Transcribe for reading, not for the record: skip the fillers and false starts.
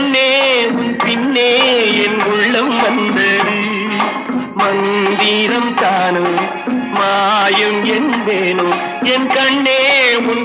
முன்னே உன் பின்னே என் உள்ளம் வந்தது மந்திரம் தானும் மாயம் என்பேனோ என் கண்ணே உன்